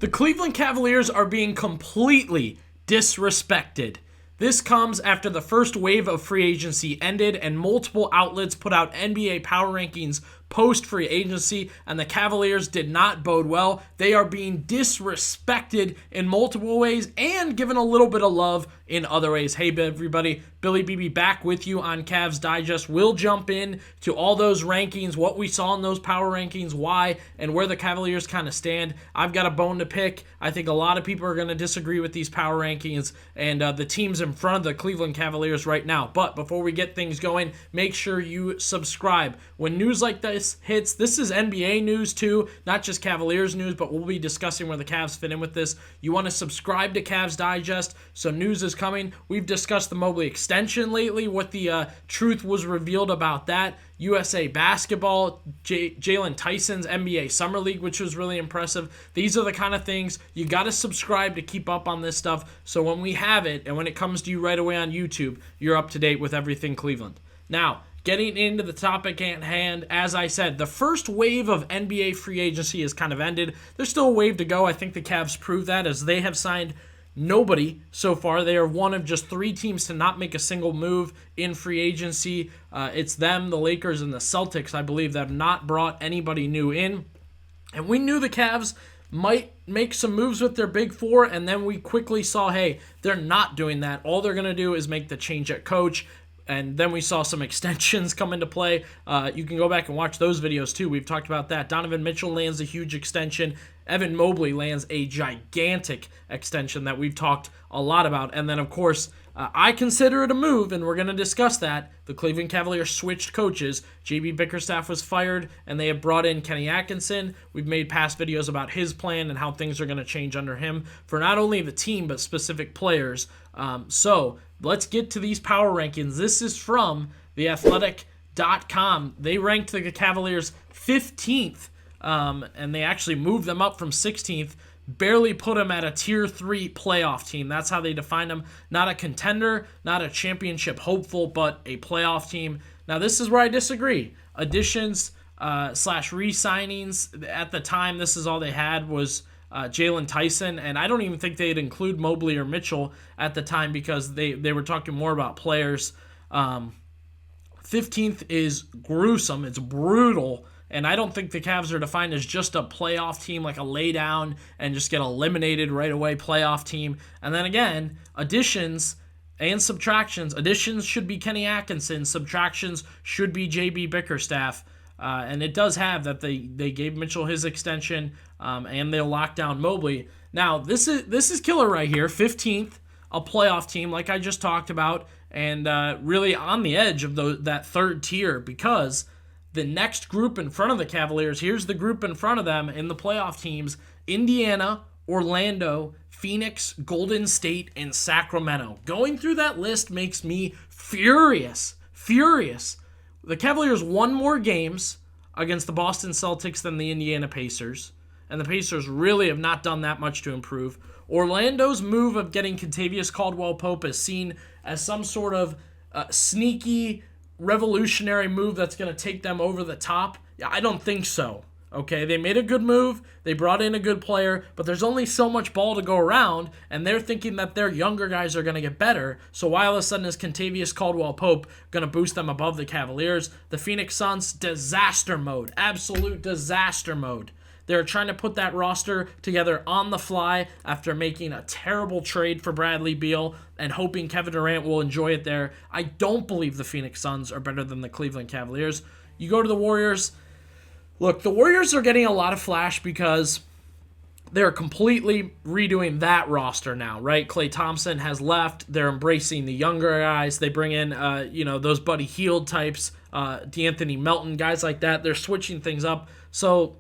The Cleveland Cavaliers are being completely disrespected. This comes after the first wave of free agency ended and multiple outlets put out NBA power rankings post-free agency, and the Cavaliers did not bode well. They are being disrespected in multiple ways and given a little bit of love in other ways. Hey, everybody, Billy BB back with you on Cavs Digest. We'll jump in to all those rankings, what we saw in those power rankings, why, and where the Cavaliers kind of stand. I've got a bone to pick. I think a lot of people are going to disagree with these power rankings and the teams in front of the Cleveland Cavaliers right now. But before we get things going, make sure you subscribe. When news like this hits, this is NBA news too, not just Cavaliers news, but we'll be discussing where the Cavs fit in with this. You want to subscribe to Cavs Digest, so news is coming. We've discussed the Mobley extension lately, what the truth was revealed about that. USA Basketball, Jalen Tyson's NBA Summer League, which was really impressive. These are the kind of things you got to subscribe to keep up on this stuff, so when we have it, and when it comes to you right away on YouTube, you're up to date with everything Cleveland. Now, getting into the topic at hand, as I said, the first wave of NBA free agency has kind of ended. There's still a wave to go. I think the Cavs proved that as they have signed nobody so far. They are one of just 3 teams to not make a single move in free agency. It's them, the Lakers, and the Celtics, I believe, that have not brought anybody new in. And we knew the Cavs might make some moves with their big 4, and then we quickly saw, hey, they're not doing that. All they're going to do is make the change at coach. And then we saw some extensions come into play. You can go back and watch those videos too. We've talked about that. Donovan Mitchell lands a huge extension. Evan Mobley lands a gigantic extension that we've talked a lot about. And then, of course, I consider it a move, and we're going to discuss that. The Cleveland Cavaliers switched coaches. J.B. Bickerstaff was fired, and they have brought in Kenny Atkinson. We've made past videos about his plan and how things are going to change under him for not only the team, but specific players. So let's get to these power rankings. This is from theathletic.com. They ranked the Cavaliers 15th, and they actually moved them up from 16th. Barely put them at a tier 3 playoff team. That's how they define them. Not a contender, not a championship hopeful, but a playoff team. Now, this is where I disagree. Additions / re-signings, at the time, this is all they had was Jalen Tyson, and I don't even think they'd include Mobley or Mitchell at the time because they were talking more about players. 15th is gruesome. It's brutal. And I don't think the Cavs are defined as just a playoff team, like a lay down and just get eliminated right away playoff team. And then again, additions and subtractions. Additions should be Kenny Atkinson. Subtractions should be J.B. Bickerstaff. And it does have that they gave Mitchell his extension, and they'll lock down Mobley. Now, this is killer right here. 15th, a playoff team like I just talked about, and really on the edge of that third tier because the next group in front of the Cavaliers, here's the group in front of them in the playoff teams: Indiana, Orlando, Phoenix, Golden State, and Sacramento. Going through that list makes me furious. Furious. The Cavaliers won more games against the Boston Celtics than the Indiana Pacers, and the Pacers really have not done that much to improve. Orlando's move of getting Kentavious Caldwell-Pope is seen as some sort of sneaky, revolutionary move that's going to take them over the top. Yeah, I don't think so. Okay, they made a good move, they brought in a good player, but there's only so much ball to go around, and they're thinking that their younger guys are going to get better, so why all of a sudden is Kentavious Caldwell-Pope going to boost them above the Cavaliers? The Phoenix Suns, disaster mode, absolute disaster mode. They're trying to put that roster together on the fly after making a terrible trade for Bradley Beal and hoping Kevin Durant will enjoy it there. I don't believe the Phoenix Suns are better than the Cleveland Cavaliers. You go to the Warriors. Look, the Warriors are getting a lot of flash because they're completely redoing that roster now, right? Klay Thompson has left. They're embracing the younger guys. They bring in, those Buddy Hield types, D'Anthony Melton, guys like that. They're switching things up. So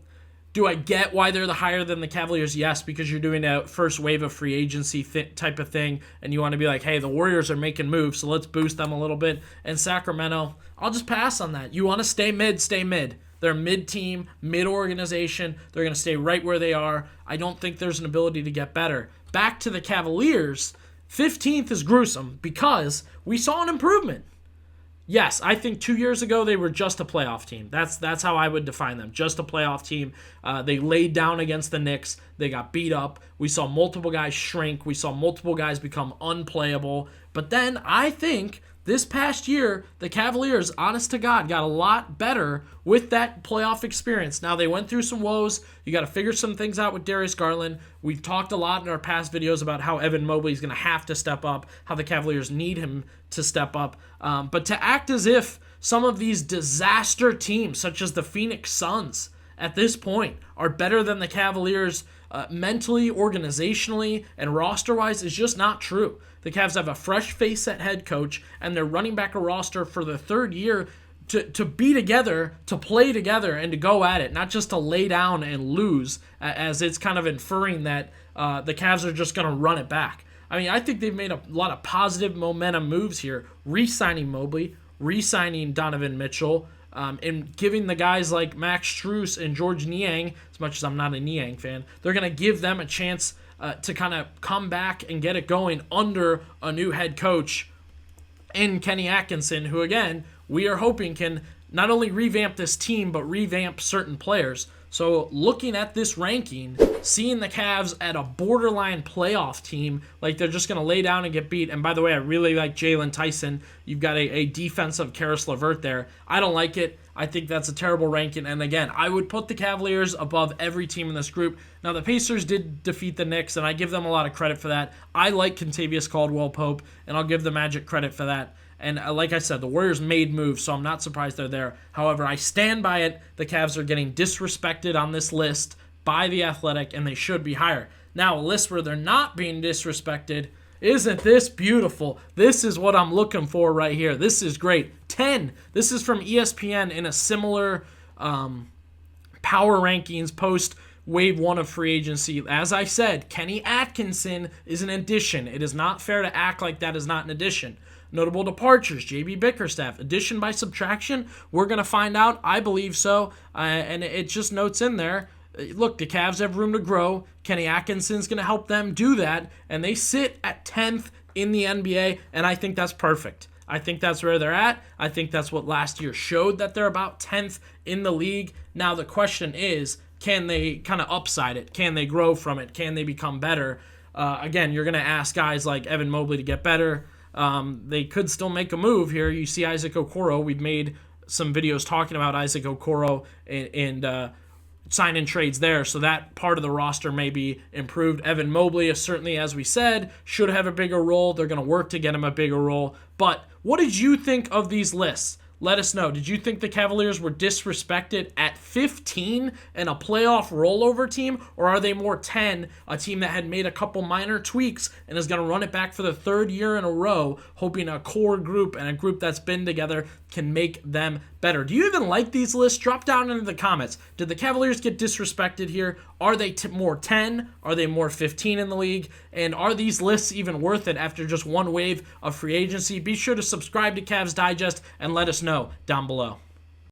do I get why they're the higher than the Cavaliers? Yes, because you're doing a first wave of free agency type of thing, and you want to be like, hey, the Warriors are making moves, so let's boost them a little bit. And Sacramento, I'll just pass on that. You want to stay mid, stay mid. They're a mid-team, mid-organization. They're going to stay right where they are. I don't think there's an ability to get better. Back to the Cavaliers, 15th is gruesome because we saw an improvement. Yes, I think 2 years ago they were just a playoff team. That's how I would define them. Just a playoff team. They laid down against the Knicks. They got beat up. We saw multiple guys shrink. We saw multiple guys become unplayable. But then I think this past year, the Cavaliers, honest to God, got a lot better with that playoff experience. Now, they went through some woes. You got to figure some things out with Darius Garland. We've talked a lot in our past videos about how Evan Mobley is going to have to step up, how the Cavaliers need him to step up. But to act as if some of these disaster teams, such as the Phoenix Suns, at this point, are better than the Cavaliers mentally, organizationally, and roster-wise is just not true. The Cavs have a fresh face at head coach, and they're running back a roster for the third year to be together, to play together, and to go at it, not just to lay down and lose, as it's kind of inferring that the Cavs are just going to run it back. I mean, I think they've made a lot of positive momentum moves here, re-signing Mobley, re-signing Donovan Mitchell, and giving the guys like Max Strus and George Niang, as much as I'm not a Niang fan, they're going to give them a chance to kind of come back and get it going under a new head coach in Kenny Atkinson, who, again, we are hoping can not only revamp this team, but revamp certain players. So looking at this ranking, seeing the Cavs at a borderline playoff team, like they're just going to lay down and get beat. And by the way, I really like Jalen Tyson. You've got a defensive Karis LeVert there. I don't like it. I think that's a terrible ranking. And again, I would put the Cavaliers above every team in this group. Now, the Pacers did defeat the Knicks, and I give them a lot of credit for that. I like Kentavious Caldwell-Pope, and I'll give the Magic credit for that. And like I said, the Warriors made moves, so I'm not surprised they're there. However, I stand by it. The Cavs are getting disrespected on this list by The Athletic, and they should be higher. Now, a list where they're not being disrespected, isn't this beautiful? This is what I'm looking for right here. This is great. 10. This is from ESPN in a similar power rankings post Wave 1 of free agency. As I said, Kenny Atkinson is an addition. It is not fair to act like that is not an addition. Notable departures, J.B. Bickerstaff. Addition by subtraction? We're going to find out. I believe so. And it just notes in there, look, the Cavs have room to grow. Kenny Atkinson's going to help them do that. And they sit at 10th in the NBA, and I think that's perfect. I think that's where they're at. I think that's what last year showed, that they're about 10th in the league. Now the question is, can they kind of upside it? Can they grow from it? Can they become better? Again, you're going to ask guys like Evan Mobley to get better. They could still make a move here. You see Isaac Okoro. We've made some videos talking about Isaac Okoro and sign-in trades there, so that part of the roster may be improved. Evan Mobley is certainly, as we said, should have a bigger role. They're going to work to get him a bigger role. But what did you think of these lists? Let us know. Did you think the Cavaliers were disrespected at 15 and a playoff rollover team? Or are they more 10, a team that had made a couple minor tweaks and is going to run it back for the third year in a row, hoping a core group and a group that's been together can make them better? Do you even like these lists? Drop down into the comments. Did the Cavaliers get disrespected here? Are they more 10? Are they more 15 in the league? And are these lists even worth it after just one wave of free agency? Be sure to subscribe to Cavs Digest and let us know down below.